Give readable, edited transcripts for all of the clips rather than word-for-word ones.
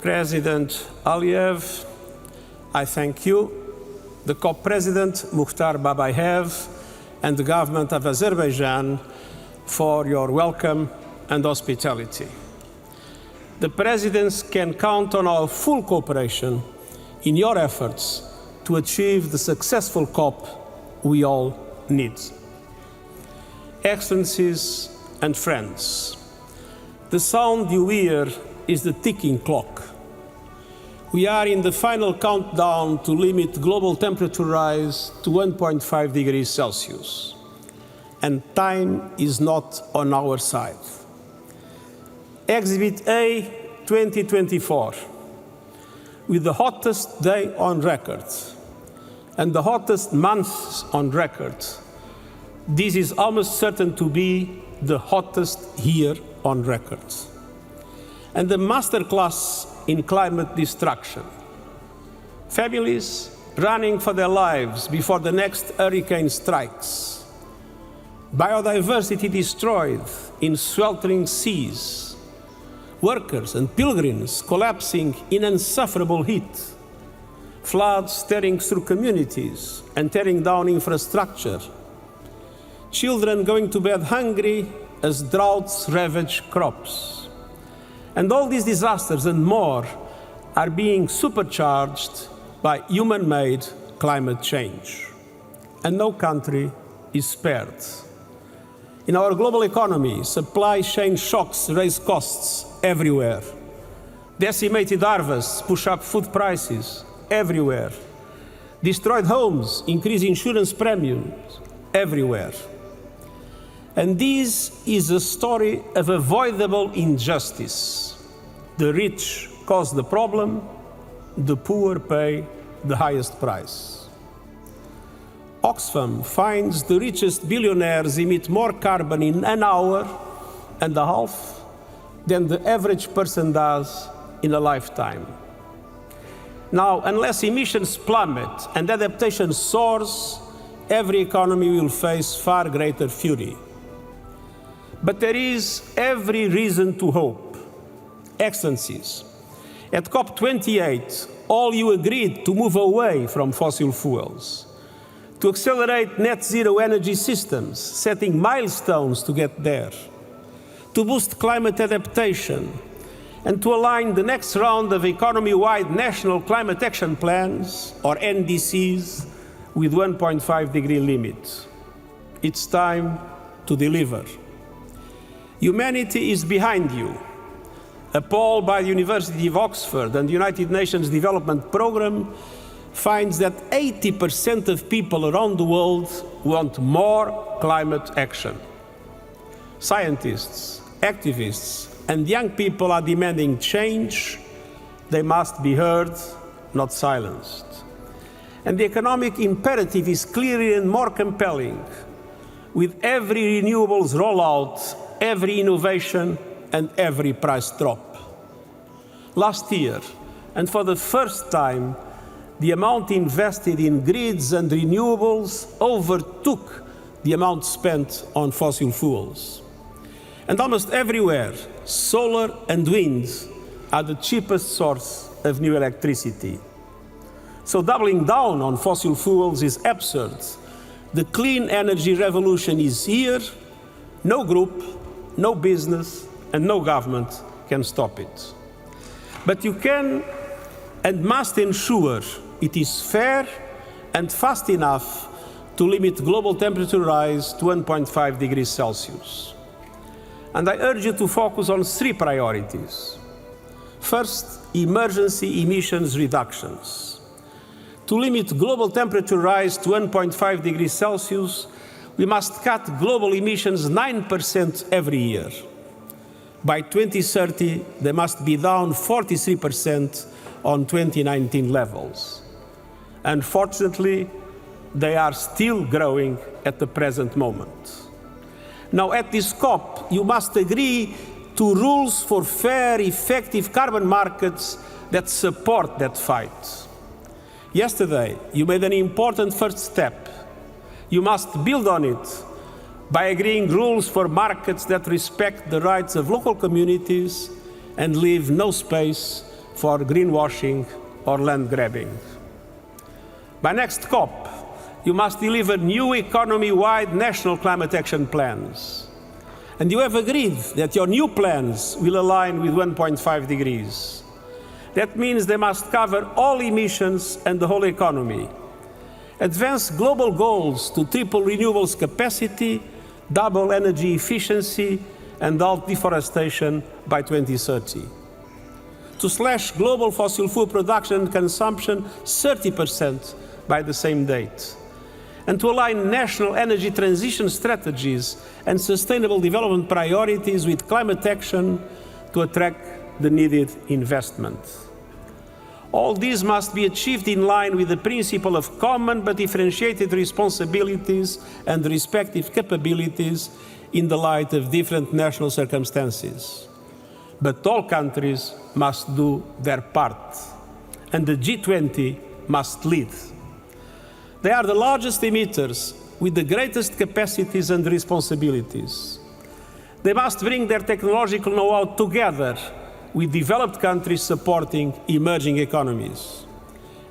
President Aliyev, I thank you, the COP President Mukhtar Babayev, and the government of Azerbaijan for your welcome and hospitality. The Presidents can count on our full cooperation in your efforts to achieve the successful COP we all need. Excellencies and friends, the sound you hear is the ticking clock. We are in the final countdown to limit global temperature rise to 1.5 degrees Celsius, and time is not on our side. Exhibit A 2024, with the hottest day on record and the hottest months on record, this is almost certain to be the hottest year on record. And the masterclass in climate destruction. Families running for their lives before the next hurricane strikes. Biodiversity destroyed in sweltering seas. Workers and pilgrims collapsing in insufferable heat. Floods tearing through communities and tearing down infrastructure. Children going to bed hungry as droughts ravage crops. And all these disasters and more are being supercharged by human-made climate change. And no country is spared. In our global economy, supply chain shocks raise costs everywhere. Decimated harvests push up food prices everywhere. Destroyed homes increase insurance premiums everywhere. And this is a story of avoidable injustice. The rich cause the problem, the poor pay the highest price. Oxfam finds the richest billionaires emit more carbon in an hour and a half than the average person does in a lifetime. Now, unless emissions plummet and adaptation soars, every economy will face far greater fury. But there is every reason to hope. Excellencies, at COP28, all you agreed to move away from fossil fuels, to accelerate net zero energy systems, setting milestones to get there, to boost climate adaptation, and to align the next round of economy-wide national climate action plans, or NDCs, with 1.5 degree limit. It's time to deliver. Humanity is behind you. A poll by the University of Oxford and the United Nations Development Programme finds that 80% of people around the world want more climate action. Scientists, activists, and young people are demanding change. They must be heard, not silenced. And the economic imperative is clearer and more compelling. With every renewables rollout, every innovation, and every price drop. Last year, and for the first time, the amount invested in grids and renewables overtook the amount spent on fossil fuels. And almost everywhere, solar and wind are the cheapest source of new electricity. So doubling down on fossil fuels is absurd. The clean energy revolution is here. No group, no business, and no government can stop it. But you can and must ensure it is fair and fast enough to limit global temperature rise to 1.5 degrees Celsius. And I urge you to focus on three priorities. First, emergency emissions reductions. To limit global temperature rise to 1.5 degrees Celsius, we must cut global emissions 9% every year. By 2030, they must be down 43% on 2019 levels. Unfortunately, they are still growing at the present moment. Now, at this COP, you must agree to rules for fair, effective carbon markets that support that fight. Yesterday, you made an important first step. You must build on it by agreeing rules for markets that respect the rights of local communities and leave no space for greenwashing or land grabbing. By next COP, you must deliver new economy-wide national climate action plans. And you have agreed that your new plans will align with 1.5 degrees. That means they must cover all emissions and the whole economy. Advance global goals to triple renewables capacity, double energy efficiency, and halt deforestation by 2030. To slash global fossil fuel production and consumption 30% by the same date. And to align national energy transition strategies and sustainable development priorities with climate action to attract the needed investment. All these must be achieved in line with the principle of common but differentiated responsibilities and respective capabilities in the light of different national circumstances. But all countries must do their part, and the G20 must lead. They are the largest emitters with the greatest capacities and responsibilities. They must bring their technological know-how together with developed countries supporting emerging economies.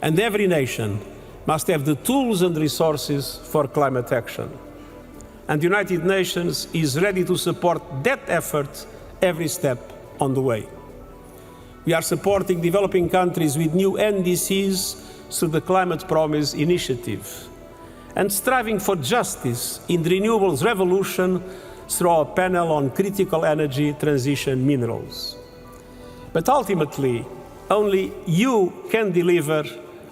And every nation must have the tools and resources for climate action. And the United Nations is ready to support that effort every step on the way. We are supporting developing countries with new NDCs through the Climate Promise initiative, and striving for justice in the renewables revolution through our panel on critical energy transition minerals. But ultimately, only you can deliver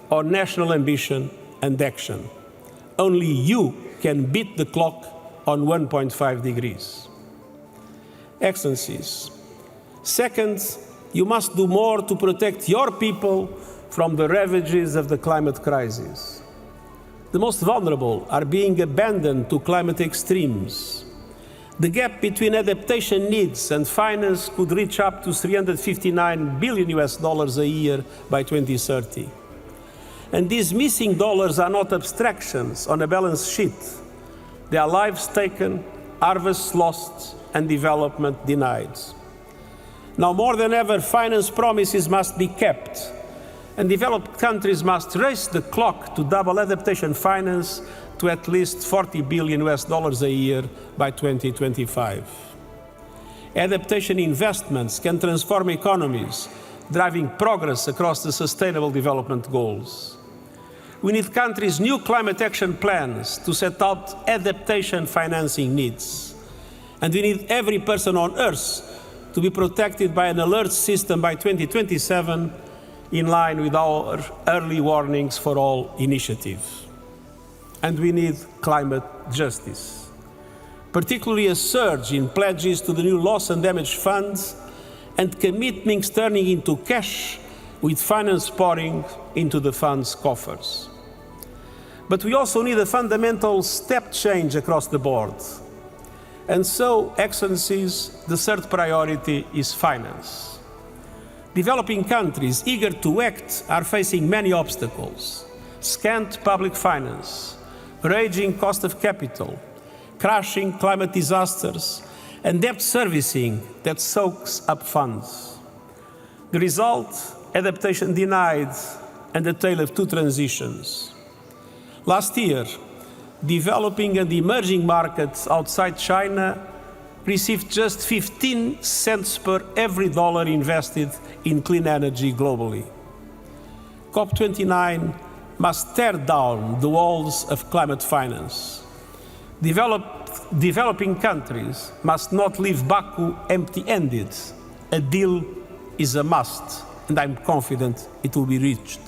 on national ambition and action. Only you can beat the clock on 1.5 degrees. Excellencies, second, you must do more to protect your people from the ravages of the climate crisis. The most vulnerable are being abandoned to climate extremes. The gap between adaptation needs and finance could reach up to $359 billion a year by 2030. And these missing dollars are not abstractions on a balance sheet. They are lives taken, harvests lost, and development denied. Now more than ever, finance promises must be kept, and developed countries must race the clock to double adaptation finance to at least $40 billion a year by 2025. Adaptation investments can transform economies, driving progress across the Sustainable Development Goals. We need countries' new climate action plans to set out adaptation financing needs. And we need every person on Earth to be protected by an alert system by 2027, in line with our early warnings for all initiatives. And we need climate justice, particularly a surge in pledges to the new loss and damage funds and commitments turning into cash with finance pouring into the fund's coffers. But we also need a fundamental step change across the board. And so, Excellencies, the third priority is finance. Developing countries eager to act are facing many obstacles: scant public finance, raging cost of capital, crashing climate disasters, and debt servicing that soaks up funds. The result, adaptation denied and a tale of two transitions. Last year, developing and emerging markets outside China received just 15 cents per every dollar invested in clean energy globally. COP29 must tear down the walls of climate finance. Developing countries must not leave Baku empty-handed. A deal is a must, and I'm confident it will be reached.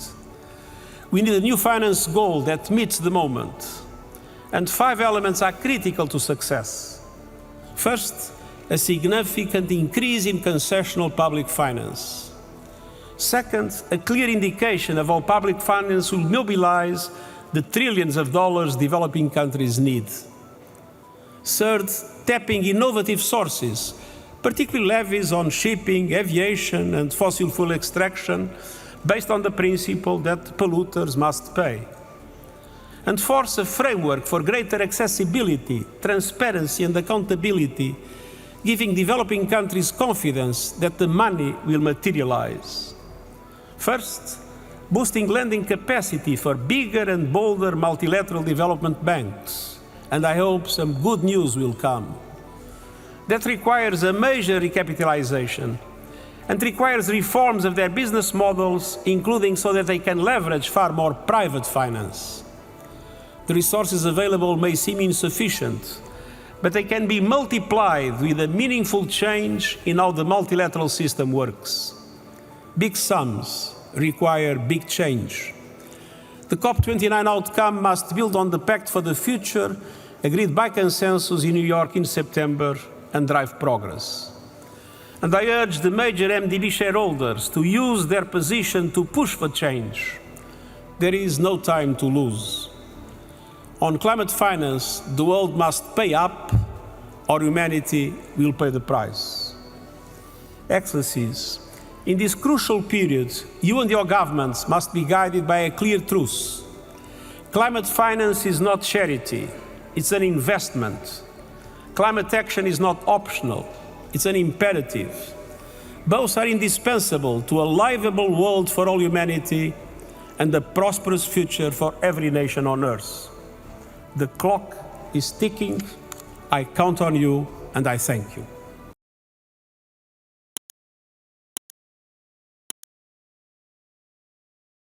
We need a new finance goal that meets the moment. And 5 elements are critical to success. First, a significant increase in concessional public finance. Second, a clear indication of how public finance will mobilize the trillions of dollars developing countries need. Third, tapping innovative sources, particularly levies on shipping, aviation, and fossil fuel extraction, based on the principle that polluters must pay. And force a framework for greater accessibility, transparency, and accountability, giving developing countries confidence that the money will materialize. First, boosting lending capacity for bigger and bolder multilateral development banks, and I hope some good news will come. That requires a major recapitalization and requires reforms of their business models, including so that they can leverage far more private finance. The resources available may seem insufficient, but they can be multiplied with a meaningful change in how the multilateral system works. Big sums require big change. The COP29 outcome must build on the Pact for the Future agreed by consensus in New York in September and drive progress. And I urge the major MDB shareholders to use their position to push for change. There is no time to lose. On climate finance, the world must pay up or humanity will pay the price. Excellencies, in this crucial period, you and your governments must be guided by a clear truth. Climate finance is not charity, it's an investment. Climate action is not optional, it's an imperative. Both are indispensable to a livable world for all humanity and a prosperous future for every nation on earth. The clock is ticking. I count on you and I thank you.